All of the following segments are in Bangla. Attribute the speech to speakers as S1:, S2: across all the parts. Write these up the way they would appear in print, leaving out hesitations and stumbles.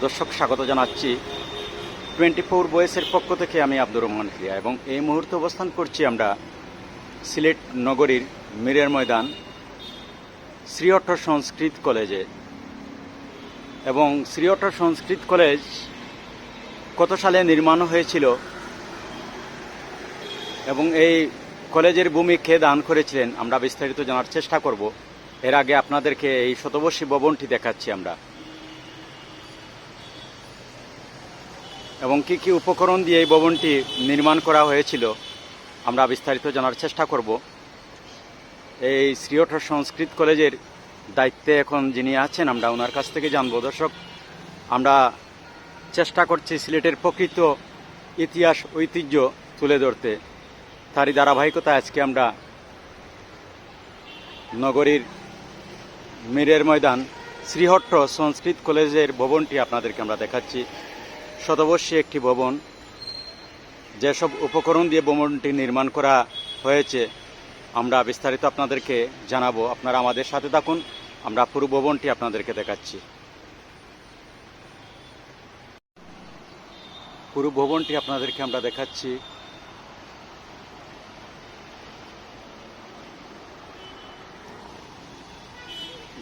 S1: দর্শক স্বাগত জানাচ্ছি 24 বয়েসের পক্ষ থেকে। আমি আব্দুর রহমান প্রিয়া এবং এই মুহূর্তে অবস্থান করছি আমরা সিলেট নগরীর মীরের ময়দান শ্রীহট্ট সংস্কৃত কলেজে। এবং শ্রীহট্ট সংস্কৃত কলেজ কত সালে নির্মাণ হয়েছিল এবং এই কলেজের ভূমি কে দান করেছিলেন আমরা বিস্তারিত জানার চেষ্টা করব। এর আগে আপনাদেরকে এই শতবর্ষী ভবনটি দেখাচ্ছি আমরা, এবং কি কি উপকরণ দিয়ে এই ভবনটি নির্মাণ করা হয়েছিল আমরা বিস্তারিত জানার চেষ্টা করব। এই শ্রীহট্ট সংস্কৃত কলেজের দায়িত্বে এখন যিনি আছেন আমরা ওনার কাছ থেকে জানবো। দর্শক, আমরা চেষ্টা করছি সিলেটের প্রকৃত ইতিহাস ঐতিহ্য তুলে ধরতে। তারই ধারাবাহিকতায় আজকে আমরা নগরীর মীরের ময়দান শ্রীহট্ট সংস্কৃত কলেজের ভবনটি আপনাদেরকে আমরা দেখাচ্ছি। শতবর্ষী একটি ভবন, যেসব উপকরণ দিয়ে ভবনটি নির্মাণ করা হয়েছে আমরা বিস্তারিত আপনাদেরকে জানাবো। আপনারা আমাদের সাথে থাকুন, আমরা পুরো ভবনটি আপনাদেরকে দেখাচ্ছি। পুরো ভবনটি আপনাদেরকে আমরা দেখাচ্ছি।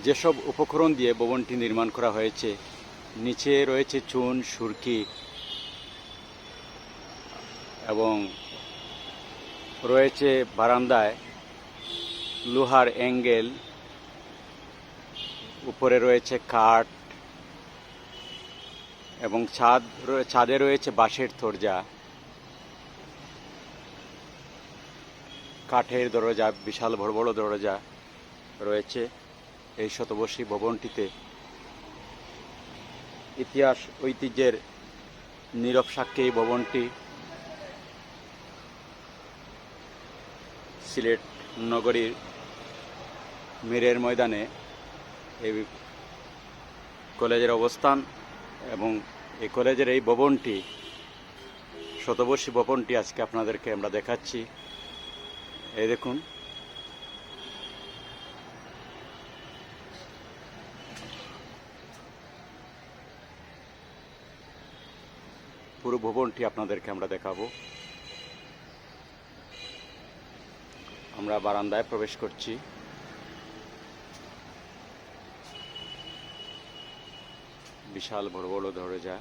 S1: যেসব উপকরণ দিয়ে ভবনটি নির্মাণ করা হয়েছে, নিচে রয়েছে চুন, সুরকি এবং রয়েছে বারান্দায় লোহার অ্যাঙ্গেল, উপরে রয়েছে কাঠ এবং ছাদে রয়েছে বাঁশের দরজা, কাঠের দরজা, বিশাল বড় বড় দরজা রয়েছে এই শতবর্ষী ভবনটিতে। ইতিহাস ঐতিহ্যের নীরব সাক্ষী এই ভবনটি সিলেট নগরীর মীরের ময়দানে এই কলেজের অবস্থান। এবং এই কলেজের এই ভবনটি, শতবর্ষী ভবনটি আজকে আপনাদেরকে আমরা দেখাচ্ছি। এই দেখুন, পুরো ভবনটি আপনাদেরকে আমরা দেখাবো। আমরা বারান্দায় প্রবেশ করছি। বিশাল বড় বড় দরজা,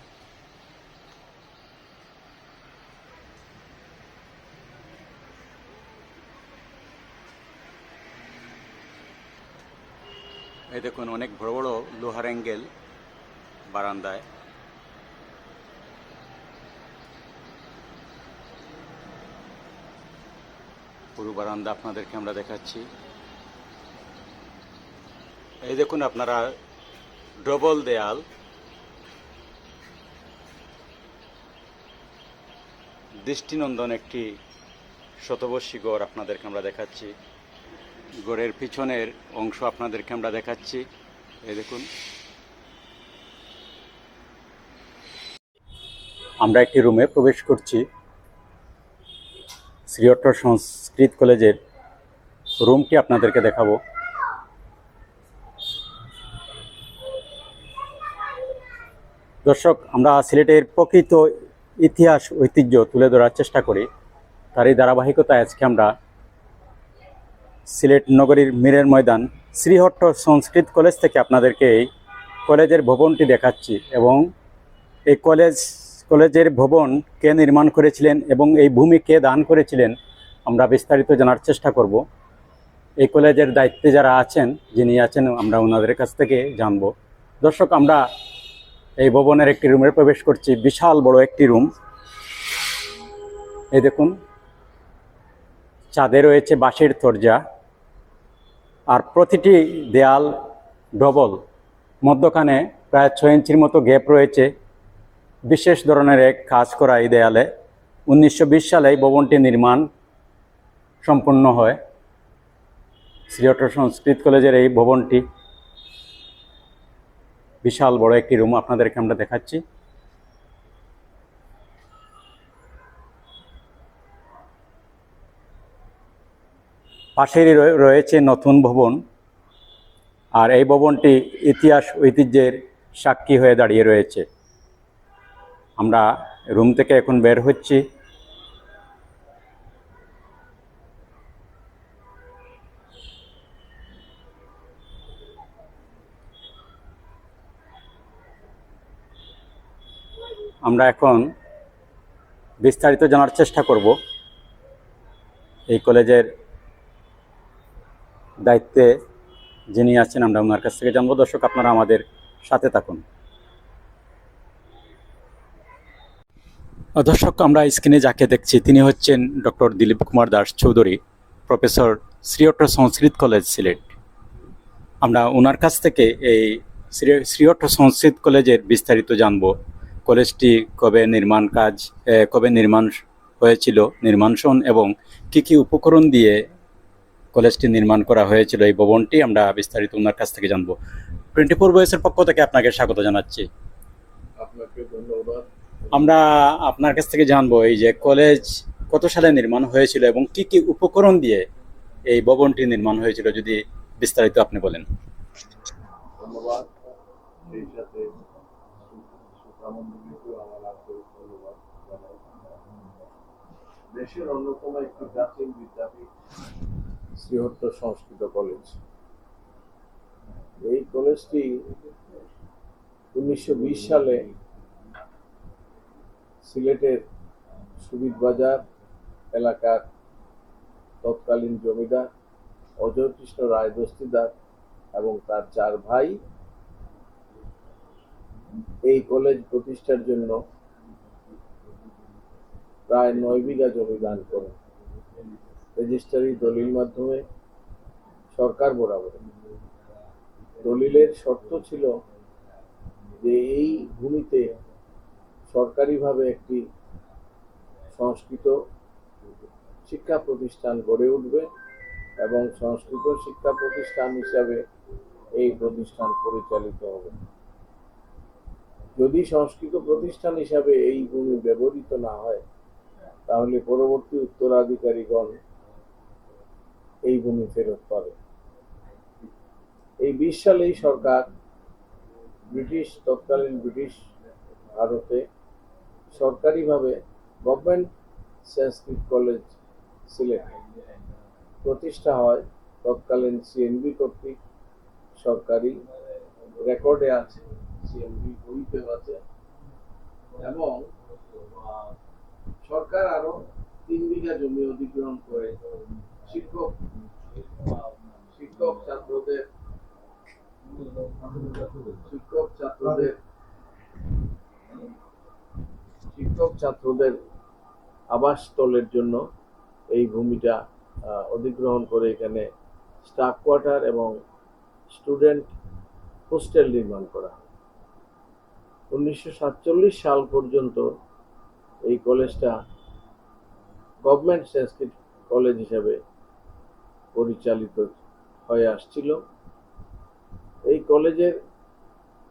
S1: এই দেখুন অনেক বড় বড় লোহার অ্যাঙ্গেল বারান্দায়। পুরো বারান্দা আপনাদেরকে আমরা দেখাচ্ছি। এই দেখুন আপনারা ডবল দেয়াল, দৃষ্টিনন্দন একটি শতবর্ষী গড় আপনাদেরকে আমরা দেখাচ্ছি। গড়ের পিছনের অংশ আপনাদেরকে আমরা দেখাচ্ছি। এই দেখুন, আমরা একটি রুমে প্রবেশ করছি। শ্রীহট্ট সংস্কৃত কলেজের রুমটি আপনাদেরকে দেখাবো। দর্শক, আমরা সিলেটের প্রকৃত ইতিহাস ঐতিহ্য তুলে ধরার চেষ্টা করি। তারই ধারাবাহিকতায় আজকে আমরা সিলেট নগরীর মীরের ময়দান শ্রীহট্ট সংস্কৃত কলেজ থেকে আপনাদেরকে এই কলেজের ভবনটি দেখাচ্ছি। এবং এই কলেজের ভবন কে নির্মাণ করেছিলেন এবং এই ভূমি কে দান করেছিলেন আমরা বিস্তারিত জানার চেষ্টা করব। এই কলেজের দায়িত্বে যারা আছেন, যিনি আছেন, আমরা ওনাদের কাছ থেকে জানব। দর্শক, আমরা এই ভবনের একটি রুমে প্রবেশ করছি। বিশাল বড় একটি রুম। এই দেখুন, ছাদে রয়েছে বাঁশের দরজা আর প্রতিটি দেয়াল ডবল। মধ্যখানে প্রায় 6 ইঞ্চির মতো গ্যাপ রয়েছে। বিশেষ ধরনের এক কাজ করা এই দেয়ালে। 1920 সালে এই ভবনটি নির্মাণ সম্পন্ন হয়। শ্রীহট্ট সংস্কৃত কলেজের এই ভবনটি বিশাল বড় একটি রুম আপনাদেরকে আমরা দেখাচ্ছি। পাশেরই রয়েছে নতুন ভবন, আর এই ভবনটি ইতিহাস ঐতিহ্যের সাক্ষী হয়ে দাঁড়িয়ে রয়েছে। আমরা রুম থেকে এখন বের হচ্ছি। আমরা এখন বিস্তারিত জানার চেষ্টা করব এই কলেজের দায়িত্বে যিনি আছেন, আমরা ওনার কাছ থেকে জানবো। দর্শক, আপনারা আমাদের সাথে থাকুন। দর্শক, আমরা স্ক্রিনে যাকে দেখছি তিনি হচ্ছেন ডক্টর দিলীপ কুমার দাস চৌধুরী, প্রফেসর, শ্রীহট্ট সংস্কৃত কলেজ, সিলেট। আমরা ওনার কাছ থেকে এই শ্রীহট্ট সংস্কৃত কলেজের বিস্তারিত জানব। কলেজটি কবে নির্মাণ হয়েছিল, নির্মাণসন এবং কি কি উপকরণ দিয়ে কলেজটি নির্মাণ করা হয়েছিল, এই ভবনটি আমরা বিস্তারিত ওনার কাছ থেকে জানবো। 24 ভয়েসের পক্ষ থেকে আপনাকে স্বাগত জানাচ্ছি।
S2: আপনাকে ধন্যবাদ।
S1: আমরা আপনার কাছ থেকে জানবো এই যে কলেজ কত সালে নির্মাণ হয়েছিল এবং কি কি উপকরণ দিয়ে এই ভবনটি নির্মাণ হয়েছিল, যদি বিস্তারিত আপনি বলেন।
S2: ধন্যবাদ। সেই সাথে সুকামন্দিকেও আমার আন্তরিক ধন্যবাদ জানাই। দেশের অন্যতম একটি প্রাচীন বিদ্যাপীঠ শ্রীহট্ট সংস্কৃত কলেজ। এই কলেজটি 1920 সালে সিলেটের সুবিদ বাজার এলাকার তৎকালীন জমিদার অজয় কৃষ্ণ রায় দস্তিদার এবং তার 4 ভাই এই কলেজ প্রতিষ্ঠার জন্য প্রায় 9 বিঘা জমি দান করেন রেজিস্ট্রারি দলিল মাধ্যমে সরকার বরাবর। দলিলের শর্ত ছিল যে এই ভূমিতে সরকারিভাবে একটি সংস্কৃত শিক্ষা প্রতিষ্ঠান গড়ে উঠবে এবং সংস্কৃত শিক্ষা প্রতিষ্ঠান হিসাবে এই প্রতিষ্ঠান পরিচালিত হবে। যদি সংস্কৃত প্রতিষ্ঠান হিসাবে এই ভূমি ব্যবহৃত না হয় তাহলে পরবর্তী উত্তরাধিকারীগণ এই ভূমি ফেরত পাবে। এই 20 সালেই সরকার তৎকালীন ব্রিটিশ ভারতে সরকারিভাবে গভর্নমেন্ট সংস্কৃত কলেজ সিলেট প্রতিষ্ঠা হয়। তৎকালীন সিএনবি কর্তৃক সরকারি রেকর্ডে আছে, সিএনবি বইতে আছে, এবং সরকার আরো 3 বিঘা জমি অধিগ্রহণ করে শিক্ষক ছাত্রদের আবাসস্থলের জন্য এই ভূমিটা অধিগ্রহণ করে এখানে স্টাফ কোয়ার্টার এবং স্টুডেন্ট হোস্টেল নির্মাণ করা। 1947 সাল পর্যন্ত এই কলেজটা গভর্নমেন্ট সংস্কৃত কলেজ হিসেবে পরিচালিত হয়ে আসছিল। এই কলেজের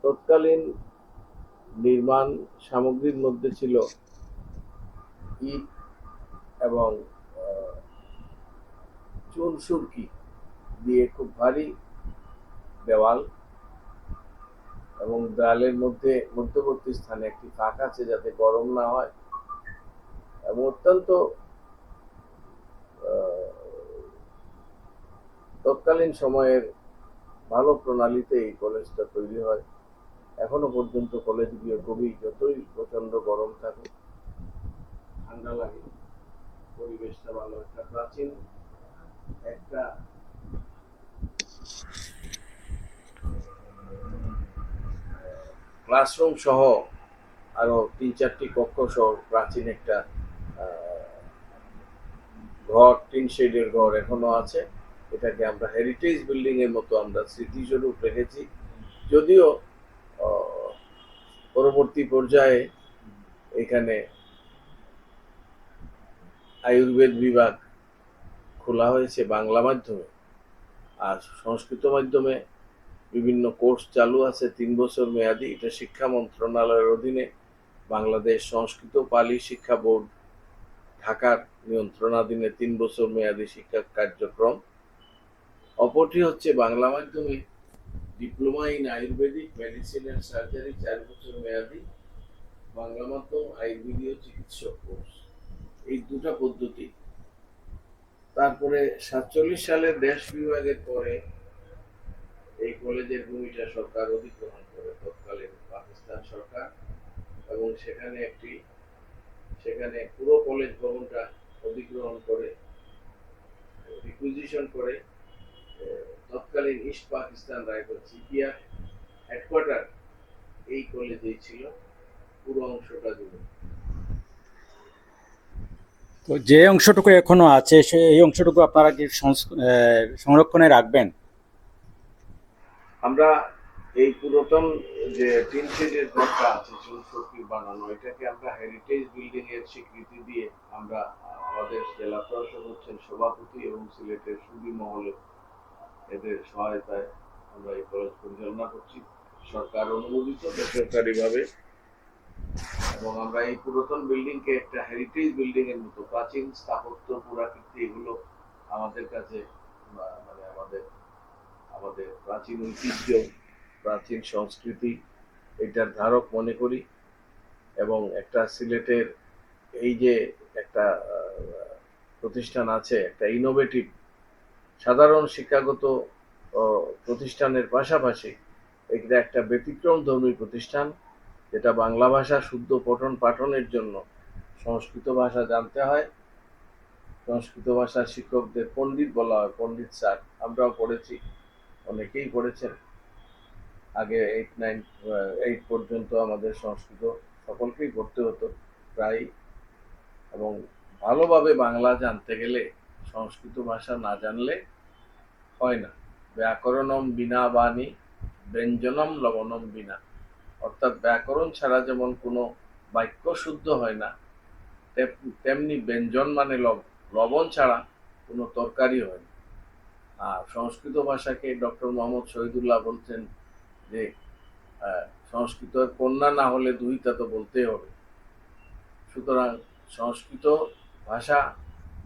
S2: তৎকালীন নির্মাণ সামগ্রীর মধ্যে ছিল ইট এবং চুন সুরকি দিয়ে খুব ভারী দেওয়াল, এবং দেওয়ালের মধ্যবর্তী স্থানে একটি ফাঁক আছে যাতে গরম না হয়, এবং অত্যন্ত তৎকালীন সময়ের ভালো প্রণালীতে এই কলেজটা তৈরি হয়। এখনো পর্যন্ত কলেজগুলো যতই প্রচন্ড গরম থাকে ঠান্ডা লাগে, পরিবেশটা ভালো। একটা প্রাচীন একটা ক্লাসরুম সহ আরো 3-4টি কক্ষ সহ প্রাচীন একটা ঘর, টিন শেডের ঘর এখনো আছে। এটাকে আমরা হেরিটেজ বিল্ডিং এর মতো আমরা স্মৃতিস্বরূপ রেখেছি। যদিও পরবর্তী পর্যায়ে এখানে আয়ুর্বেদ বিভাগ খোলা হয়েছে বাংলা মাধ্যমে, আর সংস্কৃত মাধ্যমে বিভিন্ন কোর্স চালু আছে 3 বছর মেয়াদি। এটা শিক্ষা মন্ত্রণালয়ের অধীনে বাংলাদেশ সংস্কৃত পালি শিক্ষা বোর্ড ঢাকার নিয়ন্ত্রণাধীনে 3 বছর মেয়াদি শিক্ষা কার্যক্রম। অপরটি হচ্ছে বাংলা মাধ্যমে diploma in ayurvedic medicine and surgery 4 বছর মেয়াদি, বাংলা মাধ্যম আয়ুর্বেদীয় চিকিৎসক কোর্স, এই দুটা পদ্ধতি। তারপরে 47 সালের দেশ বিভাগের পরে এই কলেজের ভূমিটা সরকার অধিগ্রহণ করে, তৎকালীন পাকিস্তান সরকার, এবং সেখানে পুরো কলেজ ভবনটা অধিগ্রহণ করে, রিকুইজিশন করে। তৎকালীন east Pakistan rifle CPR headquarter এই কলেজেই ছিল পুরো অংশটা জুড়ে।
S1: তো যে অংশটুকু এখনো আছে এই অংশটুকু আপনারা কি সংরক্ষণে রাখবেন?
S2: আমরা এই পুরাতন যে টিন শেডের ঘরটা আছে চুনসুরকি বানানো, এটাকে আমরা হেরিটেজ বিল্ডিং এর স্বীকৃতি দিয়ে আমরা আমাদের জেলা প্রশাসক হচ্ছেন সভাপতি এবং সিলেটের সুবি মহলে এদের সহায়তায় আমরা এই কলেজ পরিচালনা করছি, সরকার অনুমোদিত বেসরকারিভাবে। এবং আমরা এই পুরাতন বিল্ডিংকে একটা হেরিটেজ বিল্ডিং এর মতো, প্রাচীন স্থাপত্য পুরাকীর্তি এগুলো আমাদের কাছে মানে আমাদের আমাদের প্রাচীন ঐতিহ্য, প্রাচীন সংস্কৃতি, এটার ধারক মনে করি। এবং একটা সিলেটের এই যে একটা প্রতিষ্ঠান আছে, একটা ইনোভেটিভ সাধারণ শিক্ষাগত প্রতিষ্ঠানের পাশাপাশি এটা একটা ব্যতিক্রমধর্মী প্রতিষ্ঠান, যেটা বাংলা ভাষা শুদ্ধ পঠন পাঠনের জন্য সংস্কৃত ভাষা জানতে হয়। সংস্কৃত ভাষার শিক্ষকদের পণ্ডিত বলা হয়, পণ্ডিত স্যার। আমরাও পড়েছি, অনেকেই পড়েছেন। আগে 8 পর্যন্ত আমাদের সংস্কৃত সকলকেই পড়তে হতো প্রায়। এবং ভালোভাবে বাংলা জানতে গেলে সংস্কৃত ভাষা না জানলে হয় না। ব্যাকরণম বিনা বাণী ব্যঞ্জনম লবণম বিনা, অর্থাৎ ব্যাকরণ ছাড়া যেমন কোনো বাক্য শুদ্ধ হয় না, তেমনি ব্যঞ্জন মানে লবণ ছাড়া কোনো তরকারি হয় না। আর সংস্কৃত ভাষাকে ডক্টর মোহাম্মদ শহীদুল্লাহ বলছেন যে সংস্কৃতের কন্যা না হলে দুহিতা তো বলতেই হবে। সুতরাং সংস্কৃত ভাষা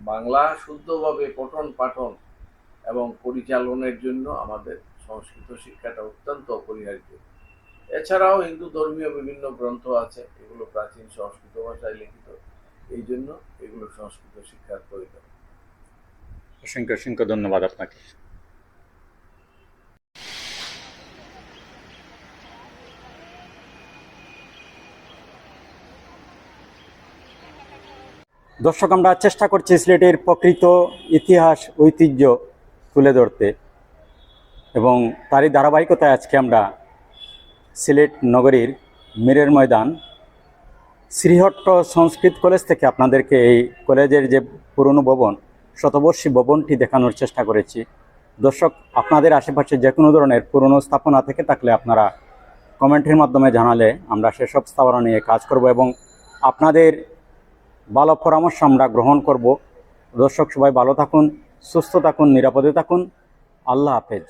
S2: বাংলা শুদ্ধভাবে পঠন পাঠন এবং পরিচালনের জন্য আমাদের সংস্কৃত শিক্ষাটা অত্যন্ত অপরিহার্য। এছাড়াও হিন্দু ধর্মীয় বিভিন্ন গ্রন্থ আছে, এগুলো প্রাচীন সংস্কৃত ভাষায় লিখিত, এই জন্য এগুলো সংস্কৃত শিক্ষার প্রয়োজন।
S1: অসংখ্য অসংখ্য ধন্যবাদ আপনাকে। দর্শক, আমরা চেষ্টা করছি সিলেটের প্রকৃত ইতিহাস ঐতিহ্য তুলে ধরতে, এবং তারই ধারাবাহিকতায় আজকে আমরা সিলেট নগরীর মীরের ময়দান শ্রীহট্ট সংস্কৃত কলেজ থেকে আপনাদেরকে এই কলেজের যে পুরনো ভবন, শতবর্ষী ভবনটি দেখানোর চেষ্টা করেছি। দর্শক, আপনাদের আশেপাশে যে কোনো ধরনের পুরনো স্থাপনা থেকে থাকলে আপনারা কমেন্টের মাধ্যমে জানালে আমরা সেসব স্থাপনা নিয়ে কাজ করব এবং আপনাদের ভালো পরামর্শ আমরা গ্রহণ করব। দর্শক, সবাই ভালো থাকুন, সুস্থ থাকুন, নিরাপদে থাকুন। আল্লাহ হাফেজ।